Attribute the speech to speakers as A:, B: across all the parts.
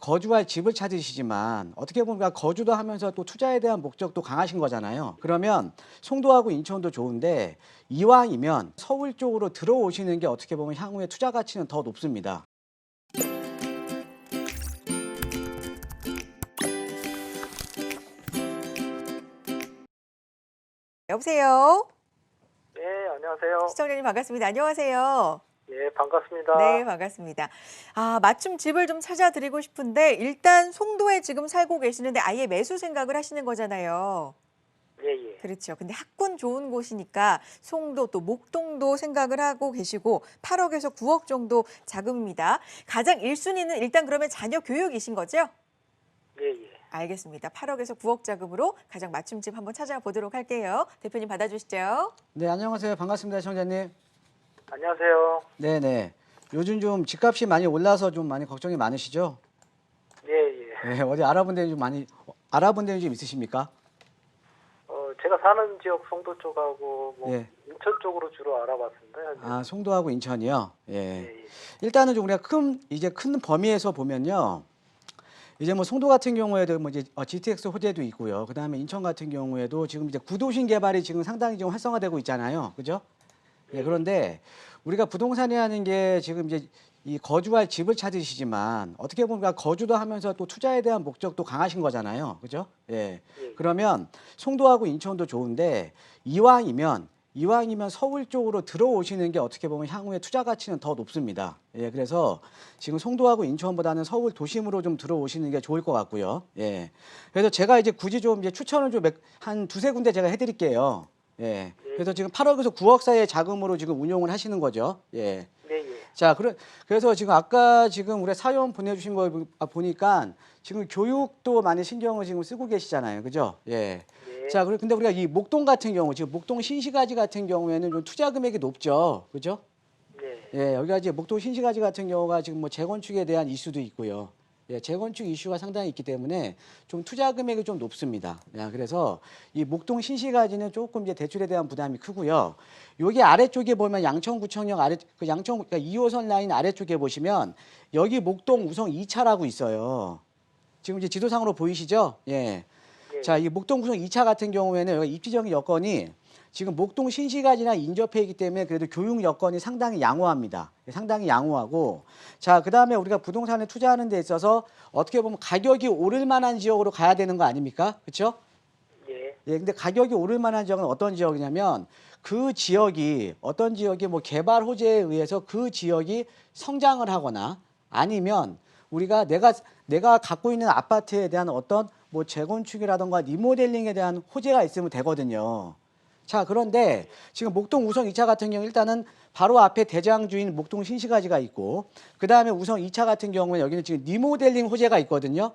A: 거주할 집을 찾으시지만 어떻게 보면 거주도 하면서 또 투자에 대한 목적도 강하신 거잖아요. 그러면 송도하고 인천도 좋은데 이왕이면 서울 쪽으로 들어오시는 게 어떻게 보면 향후에 투자 가치는 더 높습니다.
B: 여보세요?
C: 네, 안녕하세요.
B: 시청자님 반갑습니다. 안녕하세요.
C: 예, 반갑습니다.
B: 네, 반갑습니다. 맞춤 집을 좀 찾아드리고 싶은데 일단 송도에 지금 살고 계시는데 아예 매수 생각을 하시는 거잖아요.
C: 예, 예.
B: 그렇죠. 근데 학군 좋은 곳이니까 송도 또 목동도 생각을 하고 계시고 8억에서 9억 정도 자금입니다. 가장 1순위는 일단 그러면 자녀 교육이신 거죠?
C: 예, 예.
B: 알겠습니다. 8억에서 9억 자금으로 가장 맞춤 집 한번 찾아보도록 할게요. 대표님 받아주시죠.
A: 네, 안녕하세요. 반갑습니다, 시청자님.
C: 안녕하세요.
A: 네네. 요즘 좀 집값이 많이 올라서 좀 많이 걱정이 많으시죠?
C: 예, 예.
A: 네, 어디 알아본 데는 좀 많이 알아본 데는 좀 있으십니까?
C: 제가 사는 지역 송도 쪽하고
A: 예.
C: 인천 쪽으로 주로 알아봤습니다. 현재.
A: 송도하고 인천이요. 예.
C: 예, 예.
A: 일단은 좀 우리가 큰 범위에서 보면요. 이제 뭐 송도 같은 경우에도 뭐 이제 GTX 호재도 있고요. 그다음에 인천 같은 경우에도 지금 이제 구도심 개발이 지금 상당히 좀 활성화되고 있잖아요. 그죠? 예, 그런데 우리가 부동산이라는 게 지금 이제 이 거주할 집을 찾으시지만 어떻게 보면 거주도 하면서 또 투자에 대한 목적도 강하신 거잖아요. 그죠? 예.
C: 예.
A: 그러면 송도하고 인천도 좋은데 이왕이면 서울 쪽으로 들어오시는 게 어떻게 보면 향후에 투자 가치는 더 높습니다. 예, 그래서 지금 송도하고 인천보다는 서울 도심으로 좀 들어오시는 게 좋을 것 같고요. 예. 그래서 제가 이제 굳이 좀 이제 추천을 좀 한 두세 군데 제가 해드릴게요. 예. 그래서 지금 8억에서 9억 사이의 자금으로 지금 운용을 하시는 거죠. 예.
C: 예, 예.
A: 자, 그래서 지금 아까 지금 우리 사연 보내주신 거 보니까 지금 교육도 많이 신경을 지금 쓰고 계시잖아요. 그죠? 예.
C: 예.
A: 자, 근데 우리가 이 목동 같은 경우, 지금 목동 신시가지 같은 경우에는 좀 투자 금액이 높죠. 그죠?
C: 예.
A: 예, 여기가 이제 목동 신시가지 같은 경우가 지금 뭐 재건축에 대한 이슈도 있고요. 예, 재건축 이슈가 상당히 있기 때문에 좀 투자 금액이 좀 높습니다. 야, 그래서 이 목동 신시가지는 조금 이제 대출에 대한 부담이 크고요. 여기 아래쪽에 보면 양천구청역 그러니까 2호선 라인 아래쪽에 보시면 여기 목동 우성 2차라고 있어요. 지금 이제 지도상으로 보이시죠? 예.
C: 예.
A: 자, 이 목동 구성 2차 같은 경우에는 여기 입지적인 여건이 지금 목동 신시가지나 인접해이기 때문에 그래도 교육 여건이 상당히 양호합니다. 상당히 양호하고, 자, 그다음에 우리가 부동산에 투자하는 데 있어서 어떻게 보면 가격이 오를 만한 지역으로 가야 되는 거 아닙니까? 그렇죠?
C: 예.
A: 예, 근데 가격이 오를 만한 지역은 어떤 지역이냐면 어떤 지역이 뭐 개발 호재에 의해서 그 지역이 성장을 하거나 아니면 우리가 내가 갖고 있는 아파트에 대한 어떤 뭐 재건축이라던가 리모델링에 대한 호재가 있으면 되거든요. 자, 그런데 지금 목동 우성 2차 같은 경우 일단은 바로 앞에 대장주인 목동 신시가지가 있고 그다음에 우성 2차 같은 경우는 여기는 지금 리모델링 호재가 있거든요.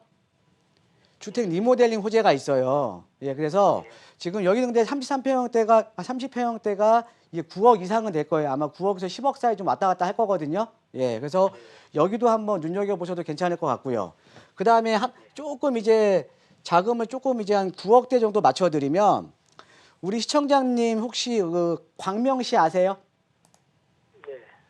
A: 주택 리모델링 호재가 있어요. 예, 그래서 지금 여기는 근데 30평형대가 이제 9억 이상은 될 거예요. 아마 9억에서 10억 사이 좀 왔다 갔다 할 거거든요. 예, 그래서 여기도 한번 눈여겨보셔도 괜찮을 것 같고요. 그 다음에 조금 이제 자금을 조금 이제 한 9억대 정도 맞춰드리면 우리 시청자님 혹시 그 광명시 아세요?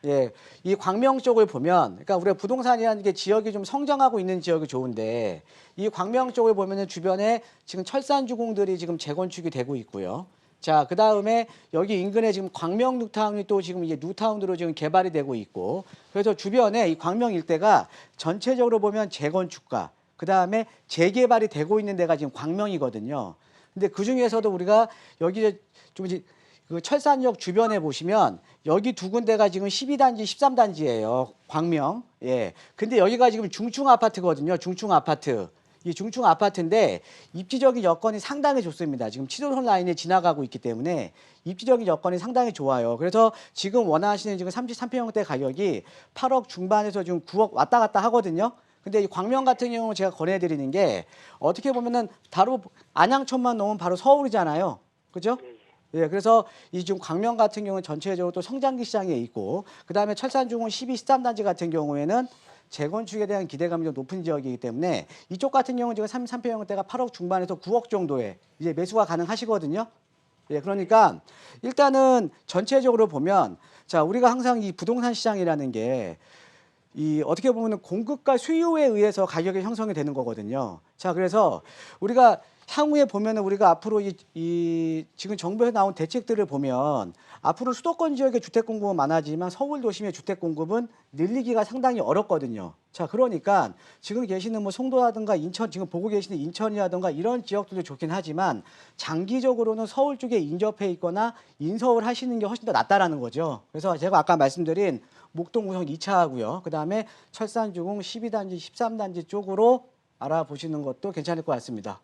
C: 예.
A: 예, 이 광명 쪽을 보면, 그러니까 우리가 부동산이라는 게 지역이 좀 성장하고 있는 지역이 좋은데, 이 광명 쪽을 보면은 주변에 지금 철산주공들이 지금 재건축이 되고 있고요. 자, 그 다음에 여기 인근에 지금 광명 뉴타운이 또 지금 이제 뉴타운으로 지금 개발이 되고 있고, 그래서 주변에 이 광명 일대가 전체적으로 보면 재건축과, 그 다음에 재개발이 되고 있는 데가 지금 광명이거든요. 근데 그 중에서도 우리가 여기 좀 이제 그 철산역 주변에 보시면 여기 두 군데가 지금 12단지, 13단지예요. 광명. 예. 근데 여기가 지금 중층 아파트거든요. 중층 아파트. 이 중층 아파트인데 입지적인 여건이 상당히 좋습니다. 지금 7호선 라인에 지나가고 있기 때문에 입지적인 여건이 상당히 좋아요. 그래서 지금 원하시는 지금 33평형대 가격이 8억 중반에서 지금 9억 왔다 갔다 하거든요. 근데 이 광명 같은 경우 제가 권해드리는 게 어떻게 보면은 바로 안양천만 넘으면 바로 서울이잖아요. 그죠? 예, 그래서 이 지금 광명 같은 경우는 전체적으로 또 성장기 시장에 있고, 그 다음에 철산중원 12, 13단지 같은 경우에는 재건축에 대한 기대감이 좀 높은 지역이기 때문에 이쪽 같은 경우는 지금 33평형대가 8억 중반에서 9억 정도에 이제 매수가 가능하시거든요. 예, 그러니까 일단은 전체적으로 보면 자, 우리가 항상 이 부동산 시장이라는 게 이 어떻게 보면 공급과 수요에 의해서 가격이 형성이 되는 거거든요. 자, 그래서 우리가 향후에 보면은 우리가 앞으로 이 지금 정부에서 나온 대책들을 보면 앞으로 수도권 지역의 주택 공급은 많아지만 서울 도심의 주택 공급은 늘리기가 상당히 어렵거든요. 자, 그러니까 지금 계시는 뭐 송도라든가 인천, 지금 보고 계시는 인천이라든가 이런 지역들도 좋긴 하지만 장기적으로는 서울 쪽에 인접해 있거나 인서울 하시는 게 훨씬 더 낫다라는 거죠. 그래서 제가 아까 말씀드린 목동 우성 2차 하고요. 그다음에 철산주공 12단지, 13단지 쪽으로 알아보시는 것도 괜찮을 것 같습니다.